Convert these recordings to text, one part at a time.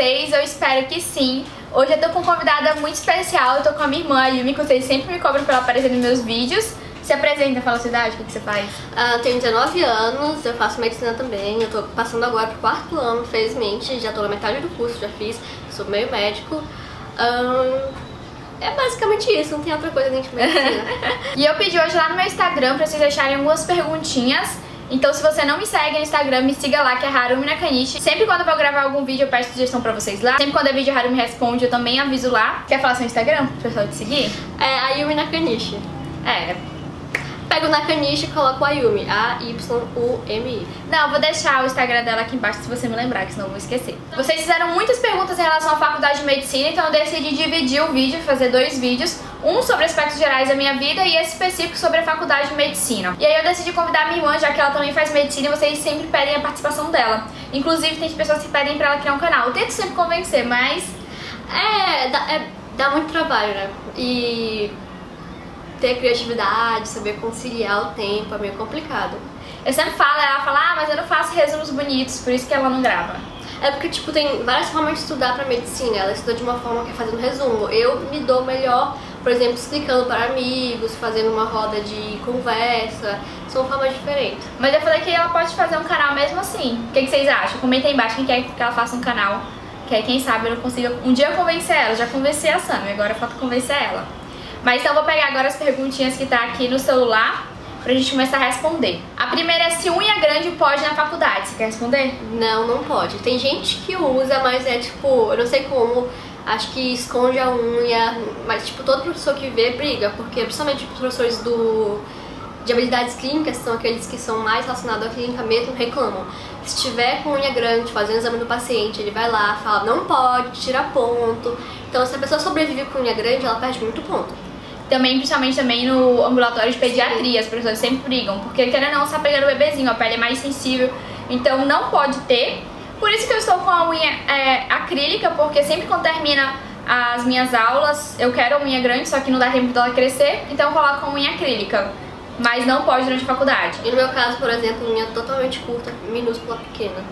vocês? Eu espero que sim. Hoje eu tô com uma convidada muito especial, eu tô com a minha irmã, a Yumi, que vocês sempre me cobram pra ela aparecer nos meus vídeos. Se apresenta, fala a sua idade, o que você faz? Eu tenho 19 anos, eu faço medicina também, eu tô passando agora pro 4º ano, felizmente, já tô na metade do curso, já fiz, sou meio médico. É basicamente isso, não tem outra coisa dentro de medicina. E eu pedi hoje lá no meu Instagram pra vocês deixarem algumas perguntinhas. Então se você não me segue no Instagram, me siga lá, que é Harumi Nakanishi. Sempre quando eu vou gravar algum vídeo eu peço sugestão pra vocês lá. Sempre quando é vídeo Harumi Responde, eu também aviso lá. Quer falar seu Instagram pro pessoal te seguir? É Ayumi Nakanishi. Pego o Nakanishi e coloco o Ayumi, A-Y-U-M-I. Não, eu vou deixar o Instagram dela aqui embaixo se você me lembrar, que senão eu vou esquecer. Vocês fizeram muitas perguntas em relação à faculdade de medicina, então eu decidi dividir o vídeo, fazer 2 vídeos. Um sobre aspectos gerais da minha vida e esse específico sobre a faculdade de medicina. E aí eu decidi convidar minha irmã, já que ela também faz medicina e vocês sempre pedem a participação dela. Inclusive tem pessoas que pedem pra ela criar um canal. Eu tento sempre convencer, mas... dá muito trabalho, né? E... ter criatividade, saber conciliar o tempo é meio complicado. Eu sempre falo, ela fala, mas eu não faço resumos bonitos, por isso que ela não grava. É porque, tipo, tem várias formas de estudar pra medicina. Ela estuda de uma forma que é fazendo resumo. Eu me dou melhor, por exemplo, explicando para amigos, fazendo uma roda de conversa. São formas diferentes. Mas eu falei que ela pode fazer um canal mesmo assim. O que vocês acham? Comenta aí embaixo quem quer que ela faça um canal. Que aí, quem sabe, eu não consiga um dia convencer ela. Já convenci a Sam, agora falta convencer ela. Mas então eu vou pegar agora as perguntinhas que tá aqui no celular pra gente começar a responder. A primeira é se unha grande pode na faculdade. Você quer responder? Não, não pode. Tem gente que usa, mas é tipo, eu não sei como, acho que esconde a unha, mas tipo, todo professor que vê briga, porque principalmente os professores de habilidades clínicas, são aqueles que são mais relacionados à clínica mesmo, reclamam. Se tiver com unha grande, fazendo o exame do paciente, ele vai lá, fala, não pode, tira ponto. Então se a pessoa sobrevive com unha grande, ela perde muito ponto. Também, principalmente também no ambulatório de pediatria, as pessoas sempre brigam, porque querendo ou não, você tá pegando o bebezinho, a pele é mais sensível, então não pode ter. Por isso que eu estou com a unha acrílica, porque sempre quando termina as minhas aulas, eu quero a unha grande, só que não dá tempo dela crescer, então eu coloco a unha acrílica, mas não pode durante a faculdade. E no meu caso, por exemplo, unha totalmente curta, minúscula, pequena.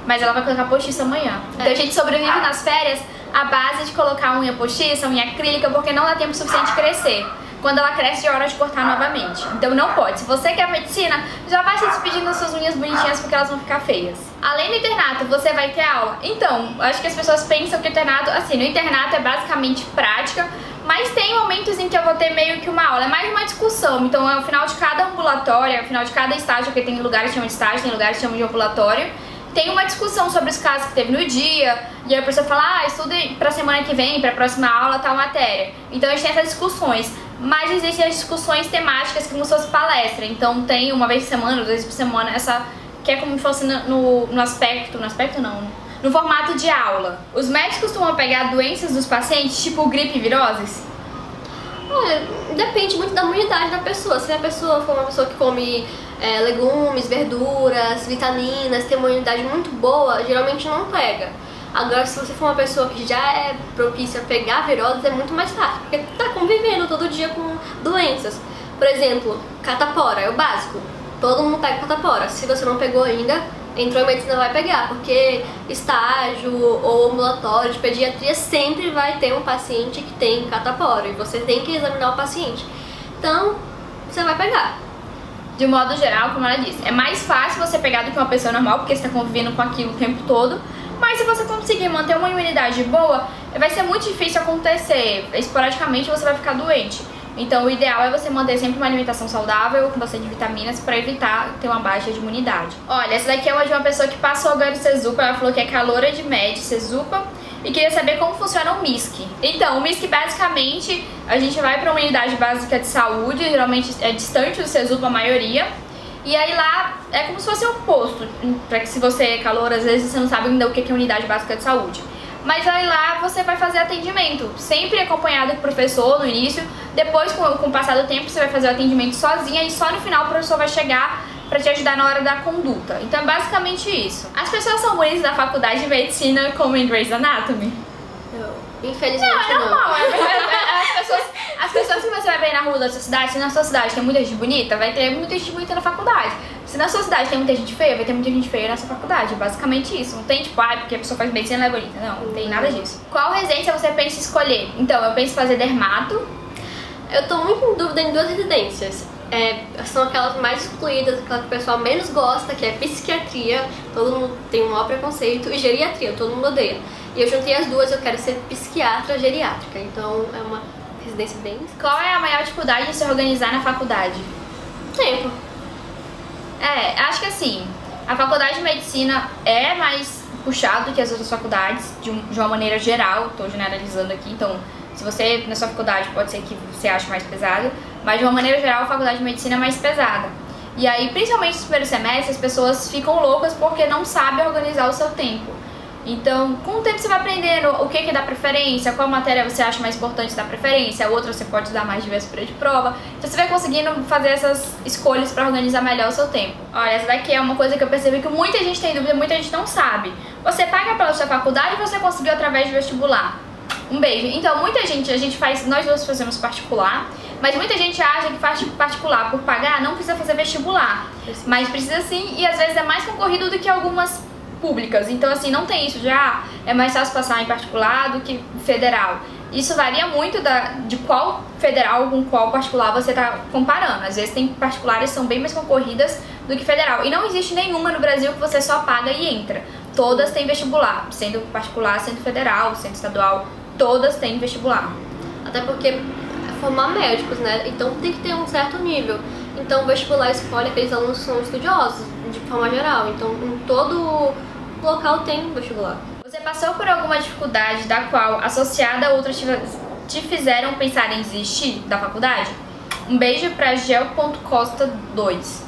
Mas ela vai colocar postiça amanhã. Então a gente sobrevive nas férias à base de colocar unha postiça, unha acrílica, porque não dá tempo suficiente de crescer. Quando ela cresce, é hora de cortar novamente. Então não pode. Se você quer medicina, já vai se despedindo das suas unhas bonitinhas, porque elas vão ficar feias. Além do internato, você vai ter aula? Então, acho que as pessoas pensam que o internato, assim, no internato é basicamente prática, mas tem momentos em que eu vou ter meio que uma aula, é mais uma discussão. Então, ao final de cada ambulatório, ao final de cada estágio, porque tem lugares que chamam de estágio, tem lugares que chamam de ambulatório, tem uma discussão sobre os casos que teve no dia, e aí a pessoa fala, estude pra semana que vem, pra próxima aula, tal matéria. Então a gente tem essas discussões, mas existem as discussões temáticas como se fosse palestra. Então tem uma vez por semana, 2 vezes por semana, essa que é como se fosse no formato de aula. Os médicos costumam pegar doenças dos pacientes, tipo gripe e viroses? Olha, depende muito da imunidade da pessoa. Se a pessoa for uma pessoa que come legumes, verduras, vitaminas, tem uma imunidade muito boa, geralmente não pega. Agora, se você for uma pessoa que já é propícia a pegar viroses, é muito mais fácil, porque tá convivendo todo dia com doenças. Por exemplo, catapora é o básico. Todo mundo pega catapora. Se você não pegou ainda, entrou em medicina, vai pegar, porque estágio ou ambulatório de pediatria sempre vai ter um paciente que tem catapora e você tem que examinar o paciente. Então, você vai pegar. De modo geral, como ela disse, é mais fácil você pegar do que uma pessoa normal, porque você está convivendo com aquilo o tempo todo. Mas se você conseguir manter uma imunidade boa, vai ser muito difícil acontecer. Esporadicamente você vai ficar doente. Então o ideal é você manter sempre uma alimentação saudável, com bastante vitaminas, para evitar ter uma baixa de imunidade. Olha, essa daqui é uma de uma pessoa que passou agora o Cesupa, ela falou que é caloura de med, Cesupa, e queria saber como funciona o MISC. Então, o MISC basicamente, a gente vai para uma unidade básica de saúde, geralmente é distante do Cesupa a maioria, e aí lá é como se fosse um posto, para que se você é calouro, às vezes você não sabe ainda o que é unidade básica de saúde. Mas aí lá você vai fazer atendimento, sempre acompanhado do professor no início, depois com o passar do tempo você vai fazer o atendimento sozinha e só no final o professor vai chegar pra te ajudar na hora da conduta. Então é basicamente isso. As pessoas são bonitas da faculdade de medicina como em Grey's Anatomy? Infelizmente não. É normal, as pessoas que você vai ver na rua da sua cidade, se na sua cidade tem muita gente bonita, vai ter muita gente bonita na faculdade. Se na sua cidade tem muita gente feia, vai ter muita gente feia nessa faculdade. Basicamente isso. Não tem tipo, porque a pessoa faz medicina e ela é bonita. Não tem nada disso. Qual residência você pensa em escolher? Então, eu penso em fazer dermato. Eu tô muito em dúvida em 2 residências. São aquelas mais excluídas, aquelas que o pessoal menos gosta, que é psiquiatria, todo mundo tem um maior preconceito, e geriatria, todo mundo odeia. E eu juntei as duas, eu quero ser psiquiatra geriátrica, então é uma residência bem... Qual é a maior dificuldade de se organizar na faculdade? Tempo. Acho que assim, a faculdade de medicina é mais puxado do que as outras faculdades, de uma maneira geral, tô generalizando aqui, então se você na sua faculdade pode ser que você ache mais pesado, mas de uma maneira geral a faculdade de medicina é mais pesada. E aí, principalmente nos primeiros semestres, as pessoas ficam loucas porque não sabem organizar o seu tempo. Então, com o tempo você vai aprendendo o que dá preferência, qual matéria você acha mais importante dar preferência, a outra você pode dar mais de véspera de prova. Então você vai conseguindo fazer essas escolhas para organizar melhor o seu tempo. Olha, essa daqui é uma coisa que eu percebi que muita gente tem dúvida, muita gente não sabe. Você paga pela sua faculdade ou você conseguiu através do vestibular? Um beijo. Então, muita gente, nós duas fazemos particular, mas muita gente acha que faz particular por pagar não precisa fazer vestibular. Mas precisa sim, e às vezes é mais concorrido do que algumas públicas. Então, assim, não tem isso de, é mais fácil passar em particular do que federal. Isso varia muito de qual federal com qual particular você está comparando. Às vezes tem particulares que são bem mais concorridas do que federal. E não existe nenhuma no Brasil que você só paga e entra. Todas têm vestibular, sendo particular, sendo federal, sendo estadual, todas têm vestibular. Até porque formar médicos, né? Então tem que ter um certo nível. Então o vestibular escolhe aqueles alunos que são estudiosos, de forma geral. Então em todo local tem vestibular. Você passou por alguma dificuldade da qual, associada a outras, te fizeram pensar em desistir da faculdade? Um beijo pra gel.costa2.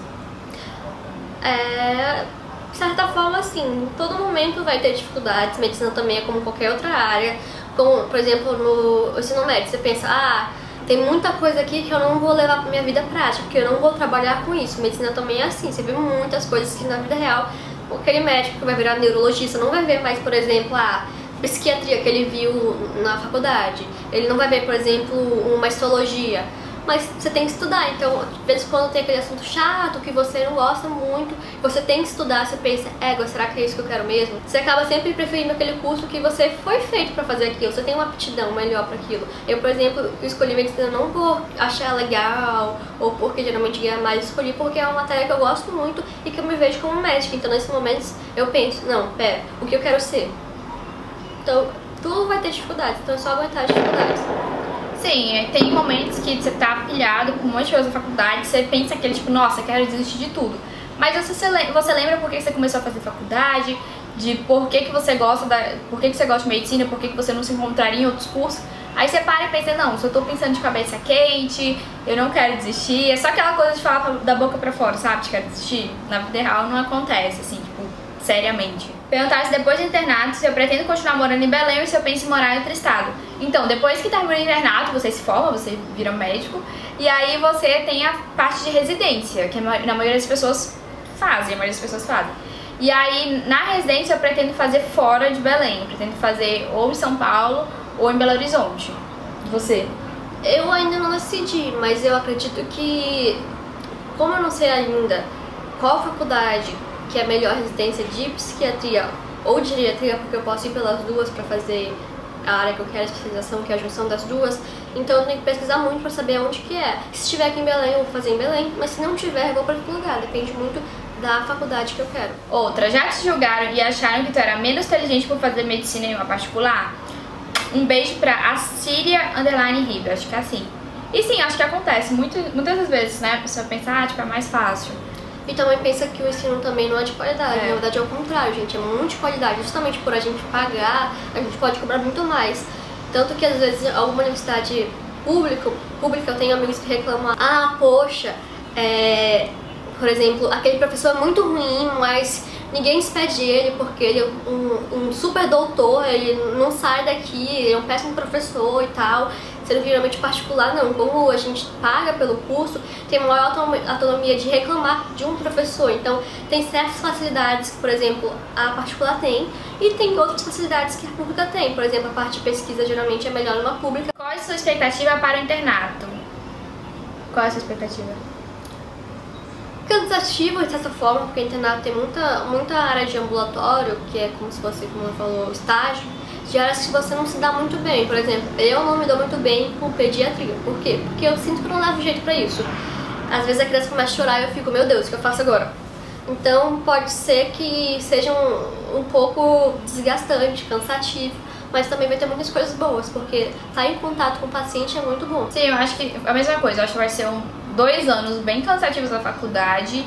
De certa forma, assim, todo momento vai ter dificuldades. Medicina também é como qualquer outra área. Como, por exemplo, no ensino médio, você pensa, tem muita coisa aqui que eu não vou levar pra minha vida prática, porque eu não vou trabalhar com isso. Medicina também é assim, você vê muitas coisas que na vida real, aquele médico que vai virar neurologista não vai ver mais, por exemplo, a psiquiatria que ele viu na faculdade. Ele não vai ver, por exemplo, uma histologia. Mas você tem que estudar, então, de vez em quando tem aquele assunto chato que você não gosta muito, você tem que estudar, você pensa, será que é isso que eu quero mesmo? Você acaba sempre preferindo aquele curso que você foi feito pra fazer aquilo, você tem uma aptidão melhor pra aquilo. Eu, por exemplo, escolhi medicina não por achar legal, ou porque geralmente ganha mais, escolhi porque é uma matéria que eu gosto muito e que eu me vejo como médica. Então, nesses momentos, eu penso, não, pera, o que eu quero ser? Então, tudo vai ter dificuldades, então é só aguentar as dificuldades. Sim, tem momentos que você tá pilhado com um monte de coisa na faculdade, você pensa aquele tipo, nossa, quero desistir de tudo. Mas você lembra por que você começou a fazer faculdade, de por que você gosta de medicina, por que você não se encontraria em outros cursos. Aí você para e pensa, não, se eu tô pensando de cabeça quente, eu não quero desistir. É só aquela coisa de falar da boca pra fora, sabe, de quero desistir. Na vida real não acontece, assim, tipo, seriamente. Perguntar se depois do internato, se eu pretendo continuar morando em Belém ou se eu penso em morar em outro estado. Então, depois que termina o internato, você se forma, você vira médico, e aí você tem a parte de residência, que na maioria das pessoas fazem, E aí, na residência, eu pretendo fazer fora de Belém. Eu pretendo fazer ou em São Paulo ou em Belo Horizonte. E você? Eu ainda não decidi, mas eu acredito que, como eu não sei ainda qual faculdade que é a melhor residência de psiquiatria ou de geriatria, porque eu posso ir pelas duas para fazer a área que eu quero, a especialização, que é a junção das duas, então eu tenho que pesquisar muito para saber onde que é. Se estiver aqui em Belém, eu vou fazer em Belém, mas se não tiver, eu vou para outro lugar, depende muito da faculdade que eu quero. Outra, já te julgaram e acharam que tu era menos inteligente por fazer medicina em uma particular? Um beijo pra Assíria_Ribeiro, acho que é assim. E sim, acho que acontece muitas das vezes, né? A pessoa pensa, tipo, é mais fácil. E também pensa que o ensino também não é de qualidade, na verdade é o contrário, gente, é muito de qualidade. Justamente por a gente pagar, a gente pode cobrar muito mais. Tanto que às vezes alguma universidade pública eu tenho amigos que reclamam, poxa, por exemplo, aquele professor é muito ruim, mas ninguém despede ele porque ele é um super doutor, ele não sai daqui, ele é um péssimo professor e tal. Sendo que geralmente particular não, como a gente paga pelo curso, tem maior autonomia de reclamar de um professor. Então tem certas facilidades que, por exemplo, a particular tem, e tem outras facilidades que a pública tem. Por exemplo, a parte de pesquisa geralmente é melhor numa pública. Qual é a sua expectativa para o internato? Qual é a sua expectativa? cansativo de certa forma, porque internato tem muita área de ambulatório, que é como se fosse, como ela falou, estágio, de áreas que você não se dá muito bem. Por exemplo, eu não me dou muito bem com pediatria. Por quê? Porque eu sinto que eu não levo jeito pra isso. Às vezes a criança começa a chorar e eu fico, meu Deus, o que eu faço agora? Então pode ser que seja um pouco desgastante, cansativo, mas também vai ter muitas coisas boas, porque estar em contato com o paciente é muito bom. Sim, eu acho que a mesma coisa, eu acho que vai ser 2 anos bem cansativos da faculdade,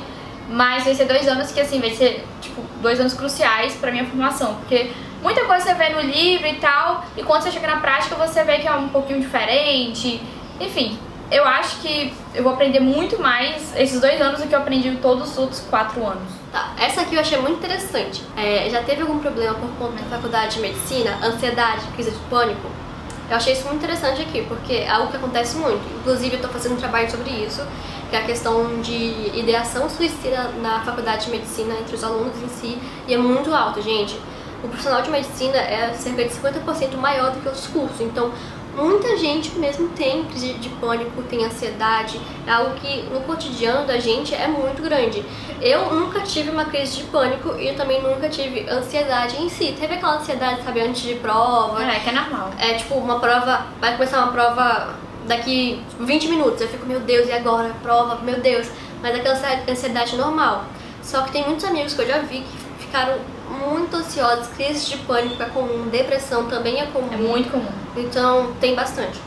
mas vai ser 2 anos que, assim, vai ser, tipo, 2 anos cruciais pra minha formação, porque muita coisa você vê no livro e tal, e quando você chega na prática você vê que é um pouquinho diferente, enfim. Eu acho que eu vou aprender muito mais esses 2 anos do que eu aprendi em todos os outros 4 anos. Tá, essa aqui eu achei muito interessante. Já teve algum problema por conta da faculdade de medicina? Ansiedade, crise de pânico? Eu achei isso muito interessante aqui, porque é algo que acontece muito. Inclusive eu tô fazendo um trabalho sobre isso, que é a questão de ideação suicida na faculdade de medicina entre os alunos em si, e é muito alto, gente. O profissional de medicina é cerca de 50% maior do que outros cursos, então muita gente mesmo tem crise de pânico, tem ansiedade, é algo que no cotidiano da gente é muito grande. Eu nunca tive uma crise de pânico e eu também nunca tive ansiedade em si. Teve aquela ansiedade, sabe, antes de prova. Que é normal. É tipo uma prova, vai começar uma prova daqui 20 minutos, eu fico, meu Deus, e agora? Prova, meu Deus. Mas aquela ansiedade normal. Só que tem muitos amigos que eu já vi que ficaram muito ansiosos, crise de pânico é comum, depressão também é comum. É muito comum. Então tem bastante.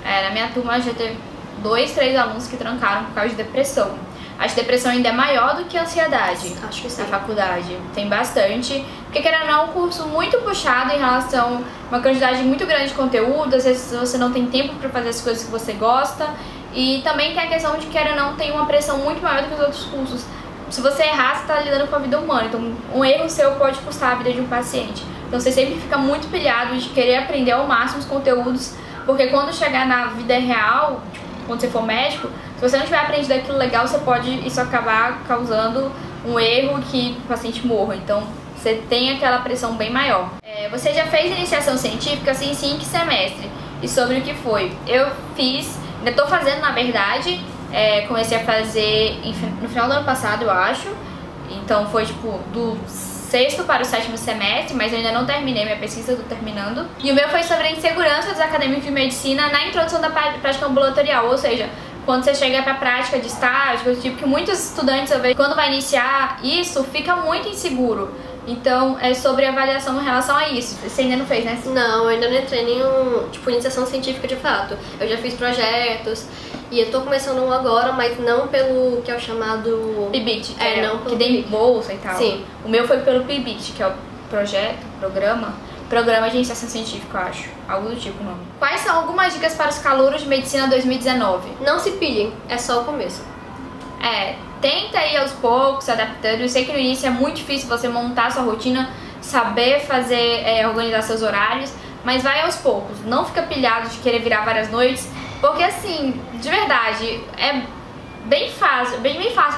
Na minha turma já teve 2, 3 alunos que trancaram por causa de depressão. Acho que depressão ainda é maior do que a ansiedade. Acho que sim. Na faculdade. Tem bastante. Porque querendo ou não, é um curso muito puxado em relação a uma quantidade muito grande de conteúdo. Às vezes você não tem tempo para fazer as coisas que você gosta. E também tem a questão de que querendo ou não, tem uma pressão muito maior do que os outros cursos. Se você errar, você está lidando com a vida humana. Então, um erro seu pode custar a vida de um paciente. Então, você sempre fica muito pilhado de querer aprender ao máximo os conteúdos, porque quando chegar na vida real, tipo, quando você for médico, se você não tiver aprendido aquilo legal, você pode isso acabar causando um erro que o paciente morra. Então, você tem aquela pressão bem maior. Você já fez iniciação científica, assim, sim, que semestre? E sobre o que foi? Eu fiz, ainda estou fazendo, na verdade. Comecei a fazer no final do ano passado, eu acho. Então foi tipo do 6º para o 7º semestre, mas eu ainda não terminei minha pesquisa, estou terminando. E o meu foi sobre a insegurança dos acadêmicos de medicina na introdução da prática ambulatorial, ou seja, quando você chega para a prática de estágio, coisa tipo, que muitos estudantes, eu vejo, quando vai iniciar isso, fica muito inseguro. Então, é sobre avaliação em relação a isso. Você ainda não fez, né? Não, eu ainda não entrei em nenhum, tipo, iniciação científica de fato. Eu já fiz projetos e eu tô começando um agora, mas não pelo que é o chamado... PIBIT, não que tem bolsa e tal. Sim. O meu foi pelo PIBIT, que é o Programa de Iniciação Científica, eu acho. Algo do tipo, não. Quais são algumas dicas para os calouros de medicina 2019? Não se pilhem, é só o começo. Tenta ir aos poucos, se adaptando. Eu sei que no início é muito difícil você montar a sua rotina, saber fazer, organizar seus horários, mas vai aos poucos. Não fica pilhado de querer virar várias noites, porque assim, de verdade, é bem fácil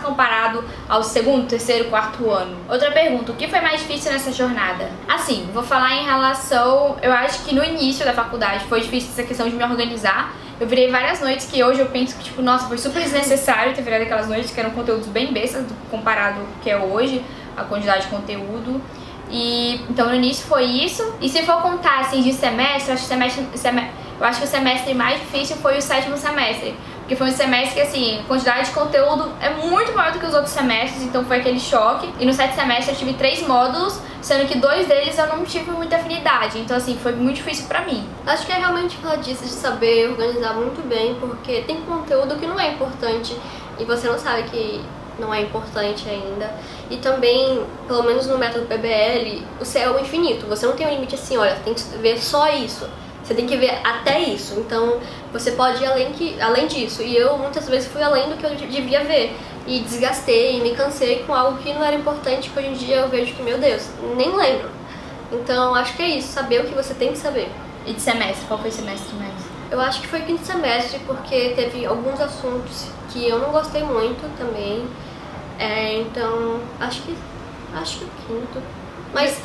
comparado ao 2º, 3º, 4º ano. Outra pergunta, o que foi mais difícil nessa jornada? Assim, vou falar em relação, eu acho que no início da faculdade foi difícil essa questão de me organizar. Eu virei várias noites que hoje eu penso que, tipo, nossa, foi super desnecessário ter virado aquelas noites que eram conteúdos bem bestas comparado ao que é hoje, a quantidade de conteúdo. E então no início foi isso. E se for contar assim de semestre, eu acho que o semestre mais difícil foi o 7º semestre. Porque foi um semestre que, assim, a quantidade de conteúdo é muito maior do que os outros semestres, então foi aquele choque. E no 7º semestre eu tive 3 módulos, sendo que 2 deles eu não tive muita afinidade. Então, assim, foi muito difícil pra mim. Acho que é realmente aquela disso de saber organizar muito bem, porque tem conteúdo que não é importante e você não sabe que não é importante ainda. E também, pelo menos no método PBL, o céu é infinito. Você não tem um limite assim, olha, tem que ver só isso. Você tem que ver até isso, então você pode ir além disso. E eu muitas vezes fui além do que eu devia ver. E desgastei, me cansei com algo que não era importante, que hoje em dia eu vejo que, meu Deus, nem lembro. Então acho que é isso, saber o que você tem que saber. E de semestre, qual foi o semestre mais? Eu acho que foi 5º semestre, porque teve alguns assuntos que eu não gostei muito também. Então acho que o 5º. Mas,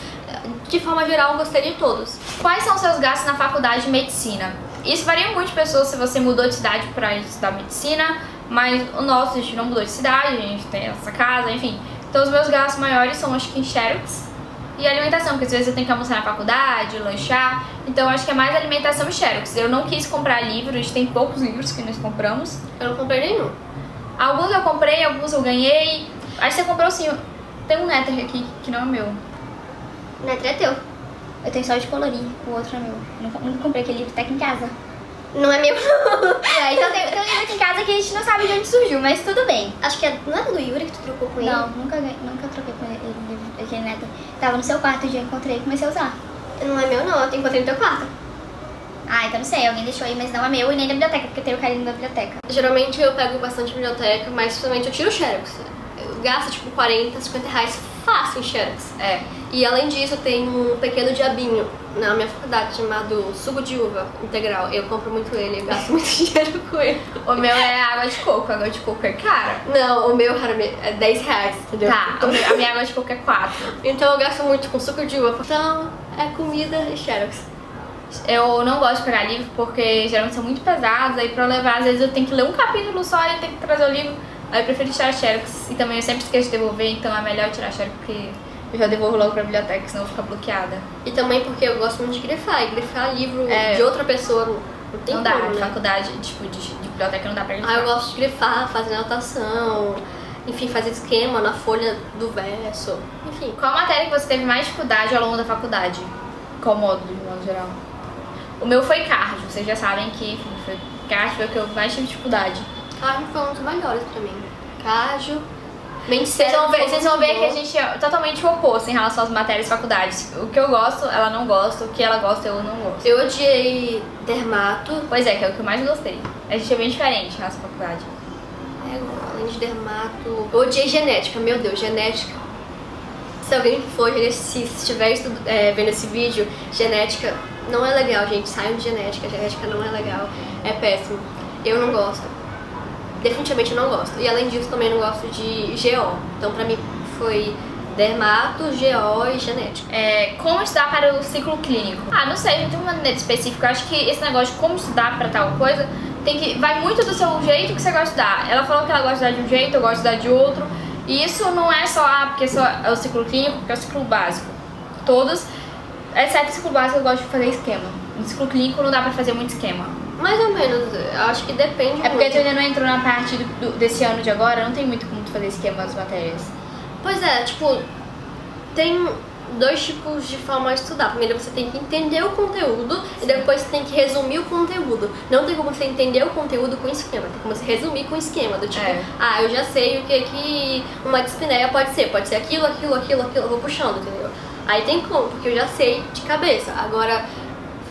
de forma geral, eu gostei de todos. Quais são os seus gastos na faculdade de medicina? Isso varia muito de pessoas, se você mudou de cidade para estudar medicina, Mas o nosso, a gente não mudou de cidade, a gente tem essa casa, enfim. Então os meus gastos maiores são, acho que, em Xerox e alimentação, porque às vezes eu tenho que almoçar na faculdade, lanchar. Então acho que é mais alimentação e Xerox. Eu não quis comprar livros, a gente tem poucos livros que nós compramos. Eu não comprei nenhum. Alguns eu comprei, alguns eu ganhei. Aí você comprou sim. Tem um Netter aqui que não é meu. O Netter é teu. Eu tenho só de colorir, o outro é meu. Nunca comprei aquele livro, tá aqui em casa. Não é meu. Então tem um livro aqui em casa que a gente não sabe de onde surgiu, mas tudo bem. Acho que não era do Yuri que tu trocou com ele? Não, nunca troquei com ele, aquele Netter. Tava no seu quarto, um dia eu encontrei e comecei a usar. Não é meu não, eu encontrei no teu quarto. Ah, então não sei, alguém deixou aí, mas não é meu e nem da biblioteca, porque tem o carinho da biblioteca. Geralmente eu pego bastante biblioteca, mas principalmente eu tiro o Xerox. Eu gasto tipo 40, 50 reais fácil em Xerox. É. E além disso, eu tenho um pequeno diabinho na minha faculdade chamado suco de uva integral. Eu compro muito ele, eu gasto muito dinheiro com ele. O meu é água de coco, a água de coco é cara. Não, o meu é 10 reais, entendeu? Tá, a minha água de coco é 4. Então eu gasto muito com suco de uva. Então é comida e Xerox. Eu não gosto de pegar livro porque geralmente são muito pesados, aí pra eu levar, às vezes eu tenho que ler um capítulo só e tenho que trazer o livro. Aí eu prefiro tirar Xerox e também eu sempre esqueço de devolver, então é melhor tirar Xerox porque eu já devolvo logo pra biblioteca, senão fica bloqueada. E também porque eu gosto muito de grifar, e grifar livro de outra pessoa não tem não como, dá, né? de faculdade, tipo, de biblioteca não dá pra grifar. Ah, eu gosto de grifar, fazer anotação, enfim, fazer esquema na folha do verso, enfim. Qual matéria que você teve mais dificuldade ao longo da faculdade? Qual módulo, de modo geral? O meu foi cardio, vocês já sabem que, enfim, foi cardio foi o que eu mais tive dificuldade. Cardio foi um dos melhores pra mim. Cardio, Vocês vão ver que a gente é totalmente o oposto em relação às matérias de faculdades. O que eu gosto, ela não gosta, o que ela gosta, eu não gosto. Eu odiei dermato. Pois é, que é o que eu mais gostei. A gente é bem diferente na nossa faculdade. Além de dermato, eu odiei genética, meu Deus, genética. Se alguém for, se estiver vendo esse vídeo, genética não é legal, gente. Saiam de genética não é legal, é péssimo. Eu não gosto. Definitivamente eu não gosto. E além disso, também não gosto de GO. Então pra mim foi dermato, GO e genética. Como estudar para o ciclo clínico? Ah, não sei, não tem uma maneira específica. Eu acho que esse negócio de como estudar para tal coisa vai muito do seu jeito que você gosta de estudar. Ela falou que ela gosta de estudar de um jeito, eu gosto de estudar de outro. E isso não é só porque só é o ciclo clínico, porque é o ciclo básico. Todos, exceto o ciclo básico, eu gosto de fazer esquema. No ciclo clínico não dá pra fazer muito esquema. Mais ou menos, eu acho que depende porque muito. tu ainda não entrou na parte desse ano de agora, não tem muito como tu fazer esquema das matérias. Pois é, tipo, tem dois tipos de forma de estudar. Primeiro você tem que entender o conteúdo e depois você tem que resumir o conteúdo. Não tem como você entender o conteúdo com esquema, tem como você resumir com esquema, do tipo, eu já sei o que uma dispneia pode ser aquilo, eu vou puxando, entendeu? Aí tem como, porque eu já sei de cabeça. Agora,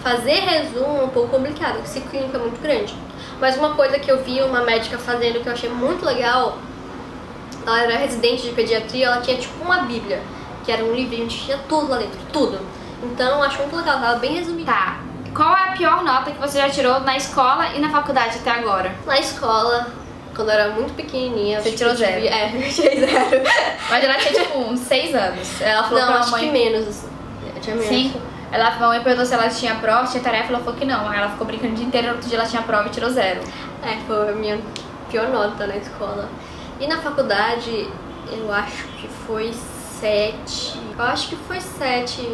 fazer resumo é um pouco complicado, porque esse clínico é muito grande. Mas uma coisa que eu vi uma médica fazendo que eu achei muito legal, ela era residente de pediatria, ela tinha tipo uma bíblia, que era um livrinho onde tinha tudo lá dentro, tudo. Então eu acho muito legal, tava bem resumido. Tá. Qual é a pior nota que você já tirou na escola e na faculdade até agora? Na escola, quando eu era muito pequenininha... Você tirou 0? Eu tirei 0. Mas ela tinha tipo uns 6 anos. Ela falou não, pra acho mãe... que menos. Eu tinha menos. 5? Ela, a mãe perguntou se ela tinha prova, tinha tarefa, ela falou que não. Aí ela ficou brincando o dia inteiro, no outro dia ela tinha prova e tirou 0. Foi a minha pior nota na escola. E na faculdade, eu acho que foi 7. Eu acho que foi 7.2,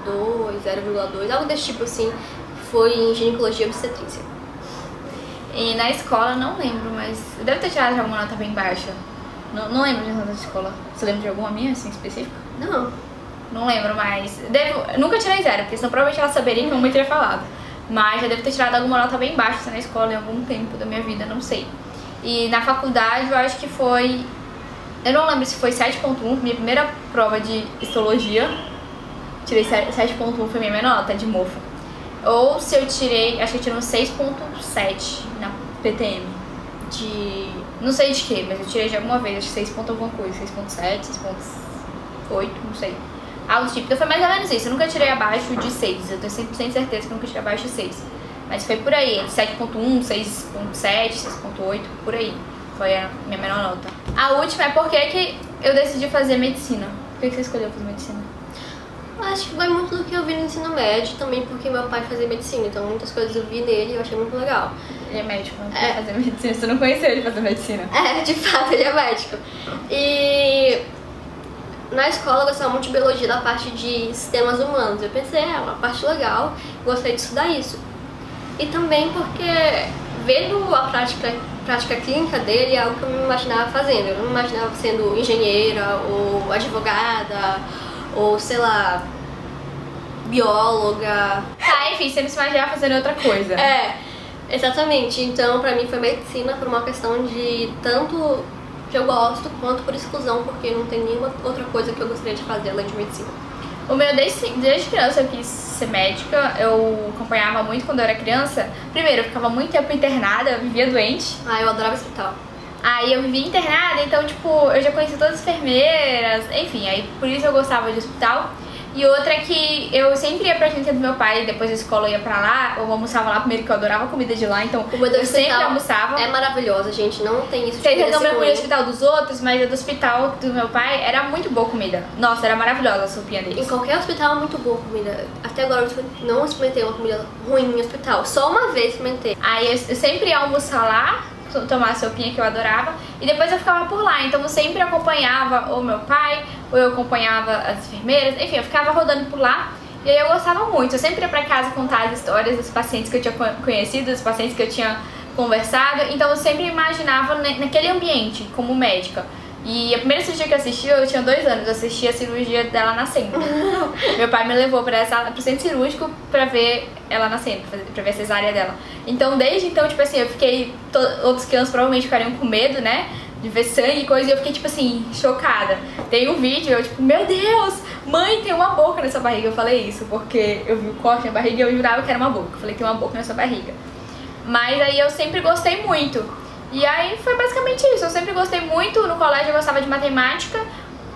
0,2, algo desse tipo assim. Foi em ginecologia e obstetrícia. E na escola, não lembro, mas eu devo ter tirado alguma nota bem baixa. Não lembro de nota da escola. Você lembra de alguma minha, assim, específica? Não lembro, mas... Nunca tirei 0, porque senão provavelmente ela saberia que a mãe teria falado. Mas já devo ter tirado alguma nota bem baixa assim, na escola em algum tempo da minha vida, não sei. E na faculdade eu acho que foi... Eu não lembro se foi 7.1, minha primeira prova de histologia. Tirei 7.1, foi minha menor nota, de mofa. Ou se eu tirei, acho que eu tirei um 6.7 na PTM. Não sei de que, mas eu tirei de alguma vez, acho que 6 ponto alguma coisa, 6.7, 6.8, não sei. Algo do tipo, então foi mais ou menos isso, eu nunca tirei abaixo de 6, eu tenho 100% certeza que eu nunca tirei abaixo de 6. Mas foi por aí, entre 7.1, 6.7, 6.8, por aí. Foi a minha menor nota. A última é porque que eu decidi fazer medicina. Por que você escolheu fazer medicina? Acho que vai muito do que eu vi no ensino médio, também porque meu pai fazia medicina, então muitas coisas eu vi nele e eu achei muito legal. Ele é médico, não quer fazer medicina. Você não conheceu ele fazer medicina? De fato, ele é médico. E na escola eu gostava muito de biologia, da parte de sistemas humanos. Eu pensei, é uma parte legal, gostaria de estudar isso. E também porque, vendo a prática clínica dele, é algo que eu me imaginava fazendo. Eu não me imaginava sendo engenheira, ou advogada, ou sei lá, bióloga. Tá, enfim, você não se imaginava fazendo outra coisa. Exatamente. Então, pra mim foi medicina por uma questão de tanto que eu gosto, quanto por exclusão, porque não tem nenhuma outra coisa que eu gostaria de fazer além de medicina. O meu, desde criança eu quis ser médica, eu acompanhava muito quando eu era criança. Primeiro, eu ficava muito tempo internada, eu vivia doente. Eu adorava hospital. Aí eu vivia internada, então tipo, eu já conheci todas as enfermeiras, enfim, aí por isso eu gostava de hospital. E outra é que eu sempre ia pra clínica do meu pai, depois da escola eu ia pra lá, eu almoçava lá primeiro, que eu adorava a comida de lá, então eu sempre almoçava. É maravilhosa, gente, não tem isso de Vocês comida reclamam ruim. do hospital dos outros, mas a do hospital do meu pai era muito boa comida. Nossa, era maravilhosa a sopinha deles. Em qualquer hospital é muito boa comida. Até agora eu não experimentei uma comida ruim em hospital, só uma vez experimentei. Aí eu sempre ia almoçar lá, tomar a sopinha que eu adorava, e depois eu ficava por lá, então eu sempre acompanhava ou meu pai, ou eu acompanhava as enfermeiras, enfim, eu ficava rodando por lá, e aí eu gostava muito. Eu sempre ia pra casa contar as histórias dos pacientes que eu tinha conhecido, dos pacientes que eu tinha conversado, então eu sempre imaginava naquele ambiente, como médica. E a primeira cirurgia que eu assisti, eu tinha 2 anos, eu assisti a cirurgia dela nascendo. Meu pai me levou pro centro cirúrgico pra ver ela nascendo, pra ver a cesárea dela. Então, desde então, tipo assim, eu fiquei... Outros crianças provavelmente ficariam com medo, né? De ver sangue e coisa, e eu fiquei, tipo assim, chocada. Tem um vídeo, eu tipo, meu Deus, mãe, tem uma boca nessa barriga. Eu falei isso, porque eu vi o corte na barriga e eu jurava que era uma boca. Eu falei, tem uma boca nessa barriga. Mas aí eu sempre gostei muito. E aí foi basicamente isso, eu sempre gostei muito. No colégio eu gostava de matemática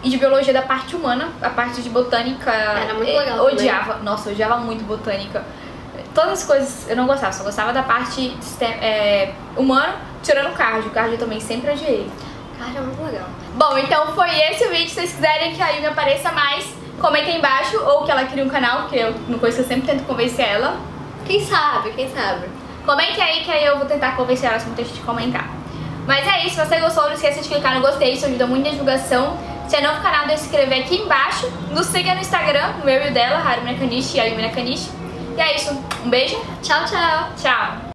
e de biologia da parte humana, a parte de botânica. Era muito legal. Odiava, nossa, eu odiava muito botânica. Todas as coisas eu não gostava, só gostava da parte humana, tirando o cardio eu também sempre odiei. Cardio é muito legal. Bom, então foi esse o vídeo. Se vocês quiserem que a Yumi apareça mais, comentem aí embaixo, ou que ela crie um canal, porque é uma coisa que eu sempre tento convencer ela. Quem sabe, quem sabe. Comente aí que aí eu vou tentar convencer ela, se não deixa de comentar. Mas é isso, se você gostou, não esqueça de clicar no gostei, isso ajuda muito na divulgação. Se é novo canal, deixa se inscrever aqui embaixo. Nos siga no Instagram, no meu e o dela, Haru Minakanishi e a Yumi Nakanishi. E é isso, um beijo, Tchau, tchau. tchau!